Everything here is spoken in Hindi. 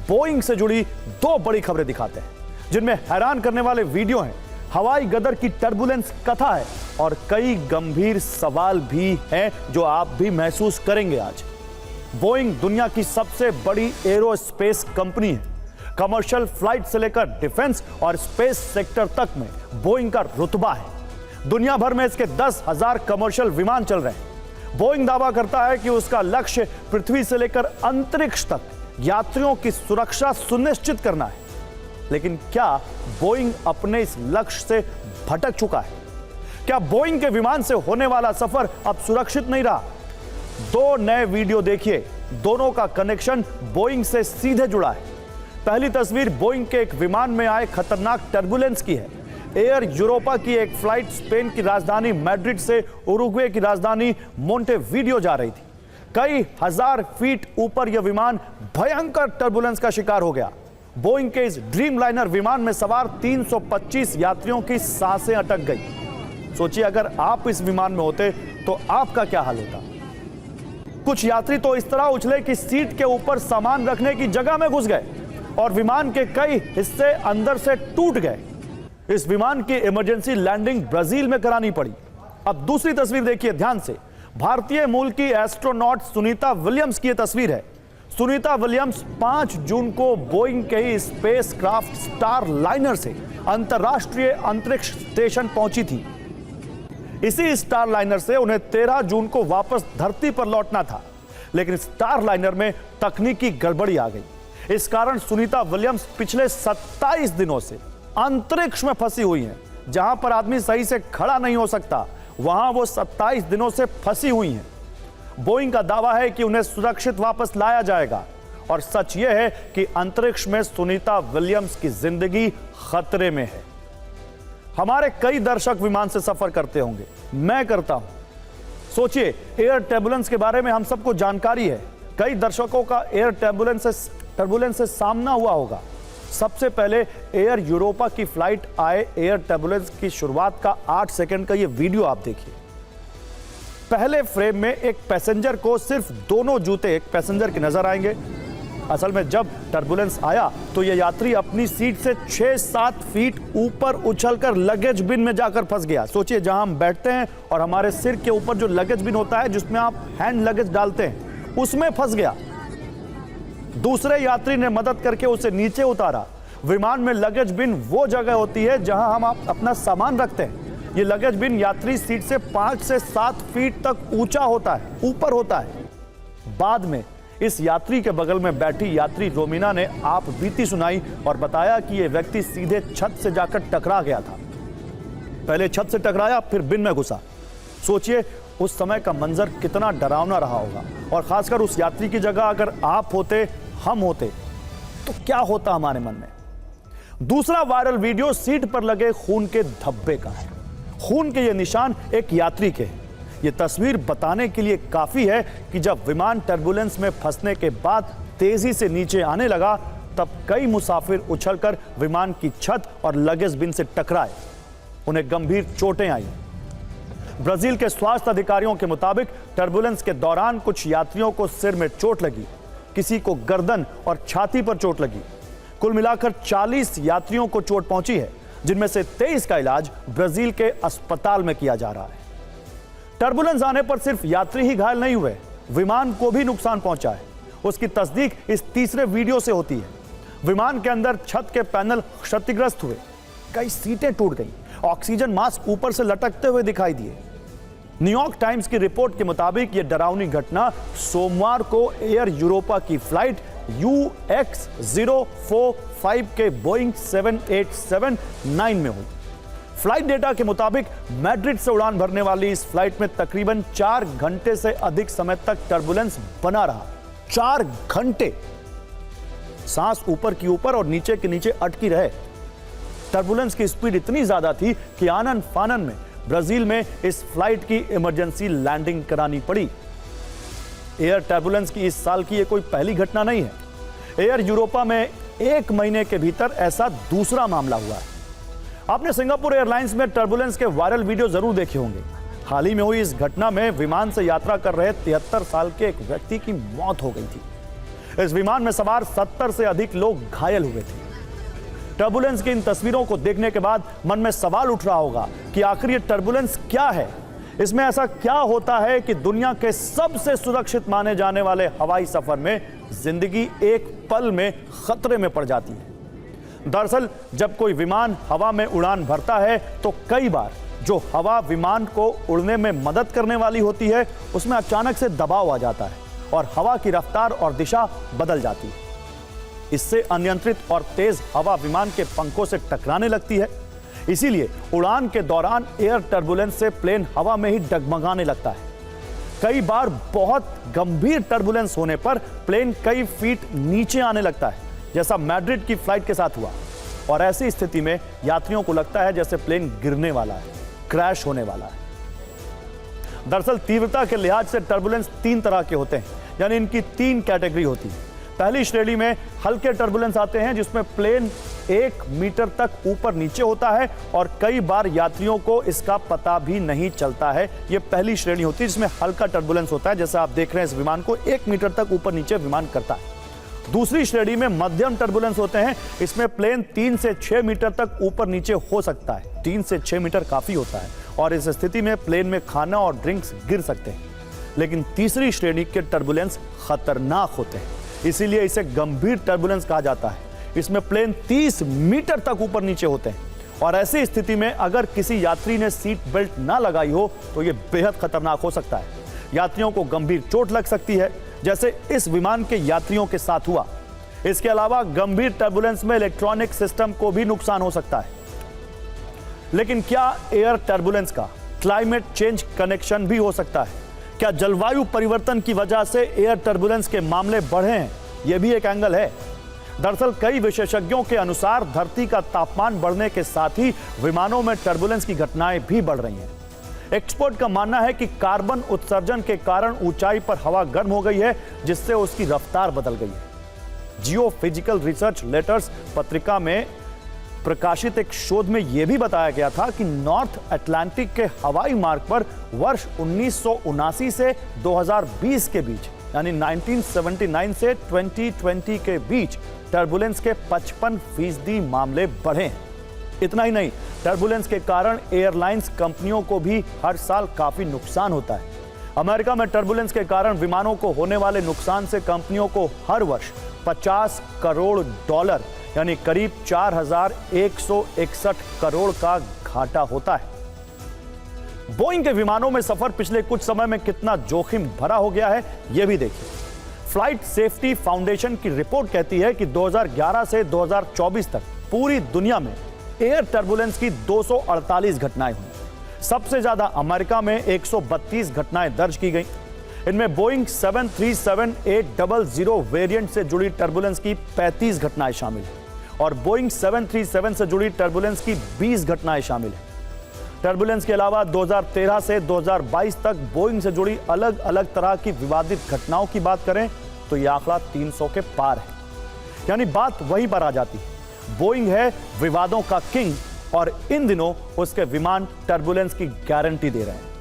बोइंग से जुड़ी दो बड़ी खबरें दिखाते हैं, जिनमें हैरान करने वाले वीडियो हैं, हवाई गदर की टर्बुलेंस कथा है और कई गंभीर सवाल भी हैं जो आप भी महसूस करेंगे आज। बोइंग दुनिया की सबसे बड़ी एरोस्पेस कंपनी है। कमर्शियल फ्लाइट से लेकर डिफेंस और स्पेस सेक्टर तक में बोइंग का रुतबा है। दुनिया भर में इसके 10,000 कमर्शियल विमान चल रहे हैं। बोइंग दावा करता है कि उसका लक्ष्य पृथ्वी से लेकर अंतरिक्ष तक यात्रियों की सुरक्षा सुनिश्चित करना है। लेकिन क्या बोइंग अपने इस लक्ष्य से भटक चुका है? क्या बोइंग के विमान से होने वाला सफर अब सुरक्षित नहीं रहा? दो नए वीडियो देखिए, दोनों का कनेक्शन बोइंग से सीधे जुड़ा है। पहली तस्वीर बोइंग के एक विमान में आए खतरनाक टर्बुलेंस की है। एयर यूरोपा की एक फ्लाइट स्पेन की राजधानी मैड्रिड से उरुग्वे की राजधानी मोंटेवीडियो जा रही थी। कई हजार फीट ऊपर यह विमान भयंकर टर्बुलेंस का शिकार हो गया। बोइंग के इस ड्रीम लाइनर विमान में सवार 325 यात्रियों की सांसें अटक गई। सोचिए, अगर आप इस विमान में होते तो आपका क्या हाल होता। कुछ यात्री तो इस तरह उछले कि सीट के ऊपर सामान रखने की जगह में घुस गए और विमान के कई हिस्से अंदर से टूट गए। इस विमान की इमरजेंसी लैंडिंग ब्राजील में करानी पड़ी। अब दूसरी तस्वीर देखिए ध्यान से। भारतीय मूल की एस्ट्रोनॉट सुनीता विलियम्स की यह तस्वीर है। सुनीता विलियम्स 5 जून को बोइंग के ही स्पेस क्राफ्ट स्टार लाइनर से अंतरराष्ट्रीय अंतरिक्ष स्टेशन पहुंची थी। इसी स्टार लाइनर से उन्हें 13 जून को वापस धरती पर लौटना था, लेकिन स्टार लाइनर में तकनीकी गड़बड़ी आ गई। इस कारण सुनीता विलियम्स पिछले 27 दिनों से अंतरिक्ष में फंसी हुई हैं। जहां पर आदमी सही से खड़ा नहीं हो सकता, वहां वो 27 दिनों से फंसी हुई हैं। बोइंग का दावा है कि उन्हें सुरक्षित वापस लाया जाएगा और सच यह है कि अंतरिक्ष में सुनीता विलियम्स की जिंदगी खतरे में है। हमारे कई दर्शक विमान से सफर करते होंगे, मैं करता हूं। सोचिए, एयर टर्बुलेंस के बारे में हम सबको जानकारी है। कई दर्शकों का एयर टर्बुलेंस से सामना हुआ होगा। सबसे पहले एयर यूरोपा की फ्लाइट आए एयर टर्बुलेंस की शुरुआत का 8 सेकंड का यह वीडियो आप देखिए। पहले फ्रेम में एक पैसेंजर को सिर्फ दोनों जूते एक पैसेंजर की नजर आएंगे। असल में जब टर्बुलेंस आया तो यह यात्री अपनी सीट से 6-7 फीट ऊपर उछलकर लगेज बिन में जाकर फंस गया। सोचिए, जहां हम बैठते हैं और हमारे सिर के ऊपर जो लगेज बिन होता है जिसमें आप हैंड लगेज डालते हैं, उसमें फंस गया। दूसरे यात्री ने मदद करके उसे नीचे उतारा। विमान में लगेज बिन वो जगह होती है जहां हम अपना सामान रखते हैं। ये लगेज बिन यात्री सीट से 5 से 7 फीट तक ऊंचा होता है, ऊपर होता है। बाद में इस यात्री के बगल में बैठी यात्री रोमिना ने आप बीती सुनाई और बताया कि यह व्यक्ति सीधे छत से जाकर टकरा गया था। पहले छत से टकराया, फिर बिन में घुसा। सोचिए, उस समय का मंजर कितना डरावना रहा होगा। और खासकर उस यात्री की जगह अगर आप होते, हम होते, तो क्या होता हमारे मन में। दूसरा वायरल वीडियो सीट पर लगे खून के धब्बे का है। खून के ये निशान एक यात्री के हैं। ये तस्वीर बताने के लिए काफी है कि जब विमान टर्बुलेंस में फंसने के बाद तेजी से नीचे आने लगा, तब कई मुसाफिर उछलकर विमान की छत और लगेज बिन से टकराए। उन्हें गंभीर चोटें आई। ब्राजील के स्वास्थ्य अधिकारियों के मुताबिक टर्बुलेंस के दौरान कुछ यात्रियों को सिर में चोट लगी, किसी को गर्दन और छाती पर चोट लगी। कुल मिलाकर 40 यात्रियों को चोट पहुंची है, जिनमें से 23 का इलाज ब्राजील के अस्पताल में किया जा रहा है। टर्बुलेंस आने पर सिर्फ यात्री ही घायल नहीं हुए, विमान को भी नुकसान पहुंचा है। उसकी तस्दीक इस तीसरे वीडियो से होती है। विमान के अंदर छत के पैनल क्षतिग्रस्त हुए, कई सीटें टूट गई, ऑक्सीजन मास्क ऊपर से लटकते हुए दिखाई दिए। न्यूयॉर्क टाइम्स की रिपोर्ट के मुताबिक यह डरावनी घटना सोमवार को एयर यूरोपा की फ्लाइट UX045 के बोइंग 787-9 में हुई। फ्लाइट डेटा के मुताबिक मैड्रिड से उड़ान भरने वाली इस फ्लाइट में तकरीबन 4 घंटे से अधिक समय तक टर्बुलेंस बना रहा। 4 घंटे सांस ऊपर की ऊपर और नीचे के नीचे अटकी रहे। टर्बुलेंस की स्पीड इतनी ज्यादा थी कि आनन फानन में ब्राजील में इस फ्लाइट की इमरजेंसी लैंडिंग करानी पड़ी। एयर टर्बुलेंस की इस साल की यह कोई पहली घटना नहीं है। एयर यूरोपा में 1 महीने के भीतर ऐसा दूसरा मामला हुआ है। आपने सिंगापुर एयरलाइंस में टर्बुलेंस के वायरल वीडियो जरूर देखे होंगे। हाल ही में हुई इस घटना में विमान से यात्रा कर रहे 73 साल के एक व्यक्ति की मौत हो गई थी। इस विमान में सवार 70 से अधिक लोग घायल हुए थे। टर्बुलेंस की इन तस्वीरों को देखने के बाद मन में सवाल उठ रहा होगा कि आखिर ये टर्बुलेंस क्या है, इसमें ऐसा क्या होता है कि दुनिया के सबसे सुरक्षित माने जाने वाले हवाई सफर में जिंदगी एक पल में खतरे में पड़ जाती है। दरअसल जब कोई विमान हवा में उड़ान भरता है तो कई बार जो हवा विमान को उड़ने में मदद करने वाली होती है उसमें अचानक से दबाव आ जाता है और हवा की रफ्तार और दिशा बदल जाती है। इससे अनियंत्रित और तेज हवा विमान के पंखों से टकराने लगती है। इसीलिए उड़ान के दौरान एयर टर्बुलेंस से प्लेन हवा में ही डगमगाने लगता है। कई बार बहुत गंभीर टर्बुलेंस होने पर प्लेन कई फीट नीचे आने लगता है, जैसा मैड्रिड की फ्लाइट के साथ हुआ। और ऐसी स्थिति में यात्रियों को लगता है जैसे प्लेन गिरने वाला है, क्रैश होने वाला है। दरअसल तीव्रता के लिहाज से टर्बुलेंस 3 तरह के होते हैं, यानी इनकी 3 कैटेगरी होती है। पहली श्रेणी में हल्के टर्बुलेंस आते हैं जिसमें प्लेन 1 मीटर तक ऊपर नीचे होता है और कई बार यात्रियों को इसका पता भी नहीं चलता है। यह पहली श्रेणी होती है जिसमें हल्का टर्बुलेंस होता है, जैसा आप देख रहे हैं इस विमान को 1 मीटर तक ऊपर नीचे विमान करता है। दूसरी श्रेणी में मध्यम टर्बुलेंस होते हैं, इसमें प्लेन 3 से 6 मीटर तक ऊपर नीचे हो सकता है। 3 से 6 मीटर काफी होता है और इस स्थिति में प्लेन में खाना और ड्रिंक्स गिर सकते हैं। लेकिन तीसरी श्रेणी के टर्बुलेंस खतरनाक होते हैं, इसीलिए इसे गंभीर टर्बुलेंस कहा जाता है। इसमें प्लेन 30 मीटर तक ऊपर नीचे होते हैं और ऐसी स्थिति में अगर किसी यात्री ने सीट बेल्ट ना लगाई हो तो यह बेहद खतरनाक हो सकता है। यात्रियों को गंभीर चोट लग सकती है, जैसे इस विमान के यात्रियों के साथ हुआ। इसके अलावा गंभीर टर्बुलेंस में इलेक्ट्रॉनिक सिस्टम को भी नुकसान हो सकता है। लेकिन क्या एयर टर्बुलेंस का क्लाइमेट चेंज कनेक्शन भी हो सकता है? क्या जलवायु परिवर्तन की वजह से एयर टर्बुलेंस के मामले बढ़े हैं? यह भी एक एंगल है। दरअसल कई विशेषज्ञों के अनुसार धरती का तापमान बढ़ने के साथ ही विमानों में टर्बुलेंस की घटनाएं भी बढ़ रही हैं। एक्सपर्ट का मानना है कि कार्बन उत्सर्जन के कारण ऊंचाई पर हवा गर्म हो गई है, जिससे उसकी रफ्तार बदल गई है। जियोफिजिकल रिसर्च लेटर्स पत्रिका में प्रकाशित एक शोध में यह भी बताया गया था कि नॉर्थ अटलांटिक के हवाई मार्ग पर वर्ष 1979 से 2020 के बीच, यानी 1979 से 2020 के बीच टर्बुलेंस के 55% मामले बढ़े हैं। इतना ही नहीं, टर्बुलेंस के कारण एयरलाइंस कंपनियों को भी हर साल काफी नुकसान होता है। अमेरिका में टर्बुलेंस के कारण विमानों को होने वाले नुकसान से कंपनियों को हर वर्ष $50 करोड़ यानी करीब 4161 करोड़ का घाटा होता है। बोइंग के विमानों में सफर पिछले कुछ समय में कितना जोखिम भरा हो गया है, यह भी देखिए। फ्लाइट सेफ्टी फाउंडेशन की रिपोर्ट कहती है कि 2011 से 2024 तक पूरी दुनिया में एयर टर्बुलेंस की 248 घटनाएं हुई। सबसे ज्यादा अमेरिका में 132 घटनाएं दर्ज की गई। इनमें बोइंग 737-800 वेरिएंट से जुड़ी टर्बुलेंस की 35 घटनाएं शामिल हैं और बोइंग 737 से जुड़ी टर्बुलेंस की 20 घटनाएं शामिल हैं। टर्बुलेंस के अलावा 2013 से 2022 तक बोइंग से जुड़ी अलग अलग तरह की विवादित घटनाओं की बात करें तो यह आंकड़ा 300 के पार है। यानी बात वहीं पर आ जाती है, बोइंग है विवादों का किंग और इन दिनों उसके विमान टर्बुलेंस की गारंटी दे रहे हैं।